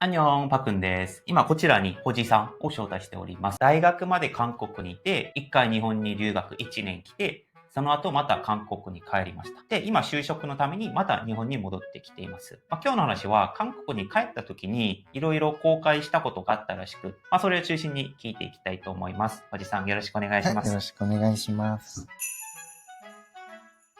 アンニョン、パクンです。今こちらにおじさんを招待しております。大学まで韓国にいて、一回日本に留学1年来て、その後また韓国に帰りました。で、今就職のためにまた日本に戻ってきています。今日の話は韓国に帰った時にいろいろ後悔したことがあったらしく、それを中心に聞いていきたいと思います。おじさんよろしくお願いしまはい、よろす。しくお願いします。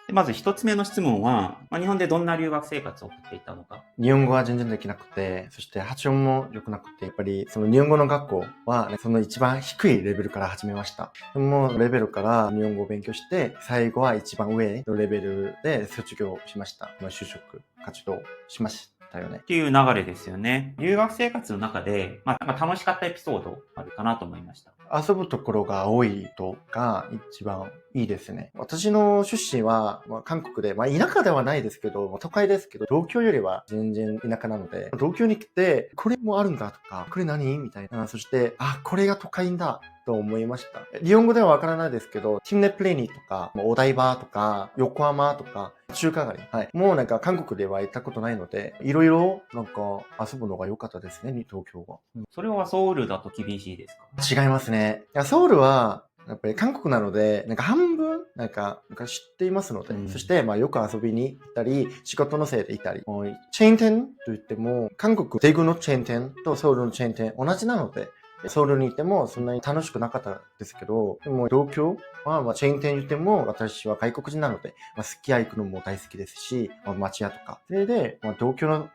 でまず一つ目の質問は、日本でどんな留学生活を送っていたのか。日本語は全然できなくて、そして発音も良くなくて、やっぱりその日本語の学校は、その一番低いレベルから始めました。でもレベルから日本語を勉強して、最後は一番上のレベルで卒業しました。就職活動しました。よね。っていう流れですよね。留学生活の中で、楽しかったエピソードあるかなと思いました。遊ぶところが多いとが一番いいですね。私の出身は、韓国で、田舎ではないですけど、都会ですけど、東京よりは全然田舎なので、東京に来て、これもあるんだとか、これ何みたいな。そして、これが都会だと思いました。日本語ではわからないですけど、ティムネプレニとか、お台場とか、横浜とか、中華街。はい。もう韓国では行ったことないので、いろいろ遊ぶのが良かったですね、東京は。それはソウルだと厳しいですか？違いますね。ソウルは、やっぱり韓国なので、半分、知っていますので、そして、よく遊びに行ったり、仕事のせいでいたり、チェーン店と言っても、韓国、テグのチェーン店とソウルのチェーン店同じなので、ソウルにいてもそんなに楽しくなかったですけど、でも東京は、チェーン店にいても、私は外国人なので、すき家行くのも大好きですし、町屋とか。それで、東京の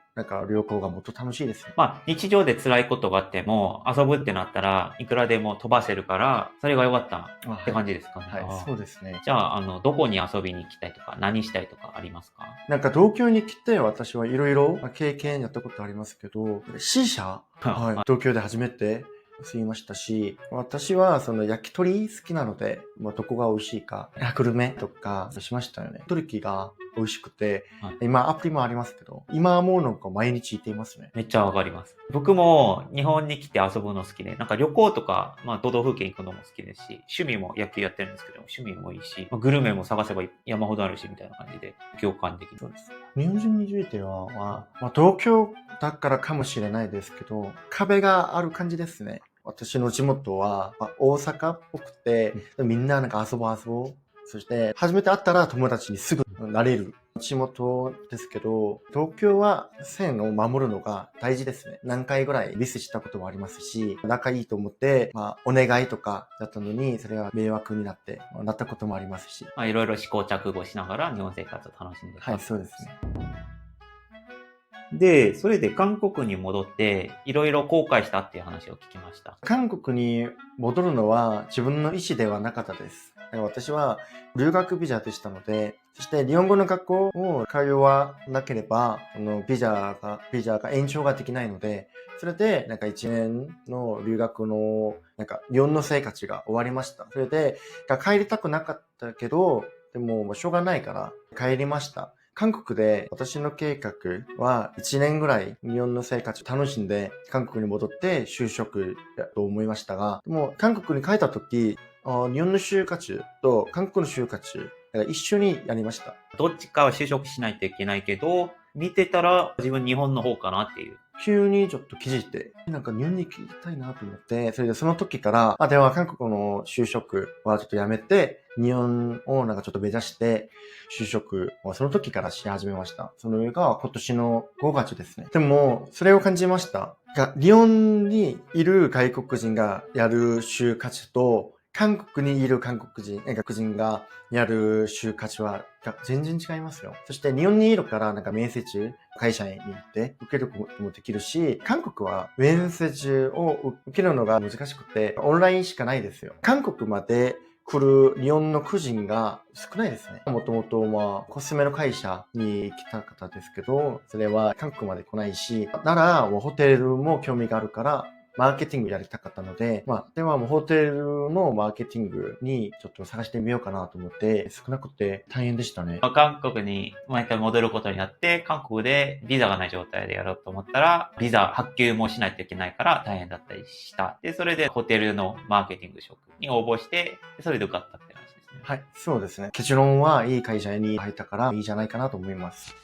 旅行がもっと楽しいですね。日常で辛いことがあっても、遊ぶってなったらいくらでも飛ばせるから、それが良かったって感じですかね。はい、そうですね。じゃあ、どこに遊びに行きたいとか、何したいとかありますか？東京に来て私はいろいろ経験やったことありますけど、C 社、はい、東京で初めて吸いましたし、私はその焼き鳥好きなので、どこが美味しいか、グルメとかしましたよね。トルキが美味しくて、今アプリもありますけど、今はもう毎日行っていますね。めっちゃわかります。僕も日本に来て遊ぶの好きで、旅行とか、都道府県行くのも好きですし、趣味も野球やってるんですけど、趣味もいいし、グルメも探せば山ほどあるし、みたいな感じで共感できる。そうです。日本人については、東京だからかもしれないですけど、壁がある感じですね。私の地元は、大阪っぽくて、みんな遊ぼう。そして、初めて会ったら友達にすぐなれる地元ですけど、東京は線を守るのが大事ですね。何回ぐらいミスしたこともありますし、仲いいと思って、お願いとかだったのに、それが迷惑になって、なったこともありますし。いろいろ試行錯誤しながら日本生活を楽しんではい、そうですね。で、それで韓国に戻って、いろいろ後悔したっていう話を聞きました。韓国に戻るのは自分の意思ではなかったです。私は留学ビザでしたので、そして日本語の学校を通わなければ、ビザが延長ができないので、それで1年の留学の日本の生活が終わりました。それで帰りたくなかったけど、でもしょうがないから帰りました。韓国で私の計画は1年ぐらい日本の生活を楽しんで韓国に戻って就職だと思いましたが、でも韓国に帰った時、日本の就活と韓国の就活一緒にやりました。どっちかは就職しないといけないけど、見てたら自分日本の方かなっていう。急にちょっと気づいて、日本に行きたいなと思って、それでその時から、では韓国の就職はちょっとやめて、日本をちょっと目指して、就職をその時からし始めました。その上が今年の5月ですね。でも、それを感じました。日本にいる外国人がやる就活と、韓国にいる外国人がやる就活は全然違いますよ。そして日本にいるから面接、会社に行って受けることもできるし、韓国は面接を受けるのが難しくて、オンラインしかないですよ。韓国まで来る日本の個人が少ないですね。もともとコスメの会社に来た方ですけど、それは韓国まで来ないし、ならホテルも興味があるから、マーケティングやりたかったので、ではホテルのマーケティングにちょっと探してみようかなと思って、少なくて大変でしたね。韓国に毎回戻ることになって、韓国でビザがない状態でやろうと思ったら、ビザ発給もしないといけないから大変だったりした。で、それでホテルのマーケティング職に応募して、それで受かったって話ですね。はい、そうですね。結論はいい会社に入ったからいいじゃないかなと思います。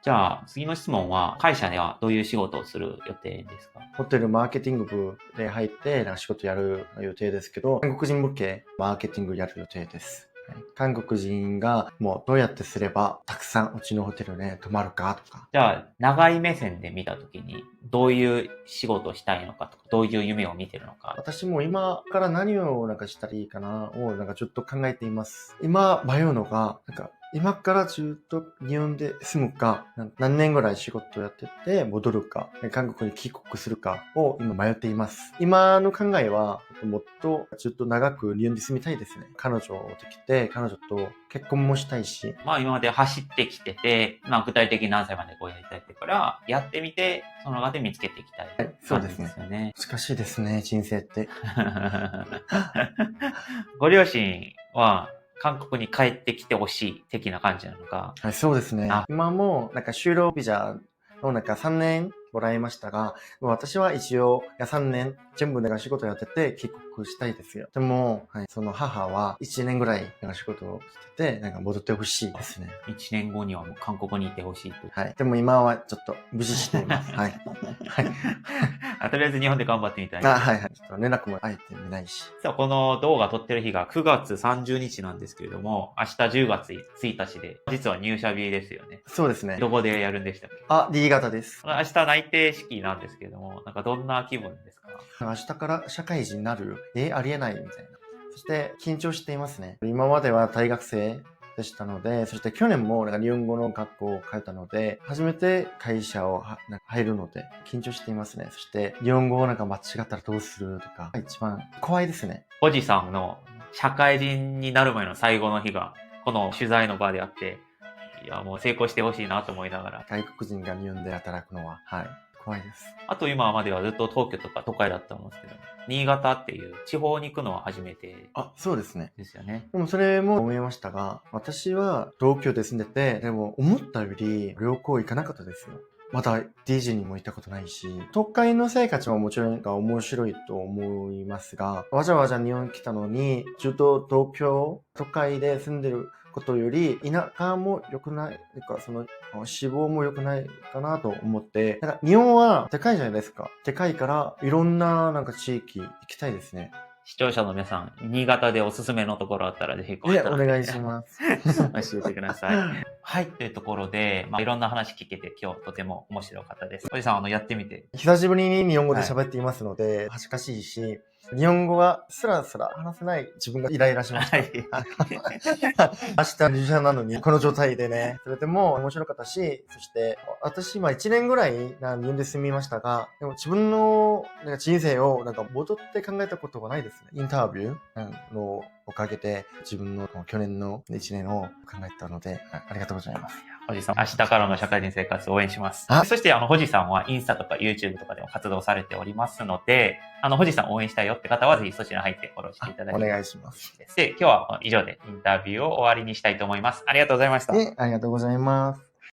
じゃあ、次の質問は、会社ではどういう仕事をする予定ですか？ホテルマーケティング部で入って、なんか仕事やる予定ですけど、韓国人向けマーケティングやる予定です。韓国人がもうどうやってすればたくさんうちのホテルで泊まるかとか。じゃあ、長い目線で見たときに、どういう仕事をしたいのかとか、どういう夢を見てるのか。私も今から何をなんかしたらいいかなをなんかちょっと考えています。今迷うのが、なんか今からずっと日本で住むか、何年ぐらい仕事をやってて戻るか、韓国に帰国するかを今迷っています。今の考えは、もっとずっと長く日本に住みたいですね。彼女をできて、彼女と結婚もしたいし。まあ今まで走ってきてて、まあ具体的に何歳までこうやりたいってから、やってみて、その中で見つけていきたい、はい、そうですね。よね。難しいですね、人生って。ご両親は、韓国に帰ってきてほしい的な感じなのか。はい、そうですね。今も、なんか就労ビザのなんか3年もらいましたが、私は一応3年全部なんか仕事やってて帰国したいですよ。でも、はい、その母は1年ぐらいなんか仕事をしてて、なんか戻ってほしいですね。1年後にはもう韓国にいてほしいと。はい。でも今はちょっと無視しています。はい。はい。とりあえず日本で頑張ってみたい。はいはい。ちょっと連絡もあえて見ないし。実はこの動画撮ってる日が9月30日なんですけれども、明日10月1日で、実は入社日ですよね。そうですね。どこでやるんでしたっけ？D 型です。明日内定式なんですけれども、なんかどんな気分ですか？明日から社会人になる？ありえないみたいな。そして緊張していますね。今までは大学生でしたので、そして去年もなんか日本語の学校を通ったので、初めて会社を入るので緊張していますね。そして日本語をなんか間違ったらどうするとか、一番怖いですね。おじさんの社会人になる前の最後の日が、この取材の場であって、いや、もう成功してほしいなと思いながら。外国人が日本で働くのは、はい。怖いです。あと今まではずっと東京とか都会だったんですけど、新潟っていう地方に行くのは初めて。そうですね。ですよね。でもそれも思いましたが、私は東京で住んでて、でも思ったより旅行行かなかったですよ。まだディズニーも行ったことないし、都会の生活はもちろん面白いと思いますが、わざわざ日本来たのに、ずっと東京、都会で住んでることより、田舎も良くない、その、死亡も良くないかなと思って、なんか日本はでかいじゃないですか。でかいから、いろんななんか地域行きたいですね。視聴者の皆さん、新潟でおすすめのところあったらぜひコメントお願いします。教えてください。はい、というところで、いろんな話聞けて今日とても面白かったです。おじさん、やってみて。久しぶりに日本語で喋っていますので、恥ずかしいし、日本語はスラスラ話せない自分がイライラしました。はい。明日入社なのに、この状態でね。それでも面白かったし、そして、私今1年ぐらい日本で住みましたが、でも自分の人生を戻って考えたことはないですね。インタビューのおかげで自分の去年の1年を考えたので、ありがとうございます。ほじさん、明日からの社会人生活を応援します。そして、ほじさんはインスタとか YouTube とかでも活動されておりますので、ほじさん応援したいよって方はぜひそちら入ってフォローしていただきたい。お願いします。で、今日は以上でインタビューを終わりにしたいと思います。ありがとうございました。ありがとうございます。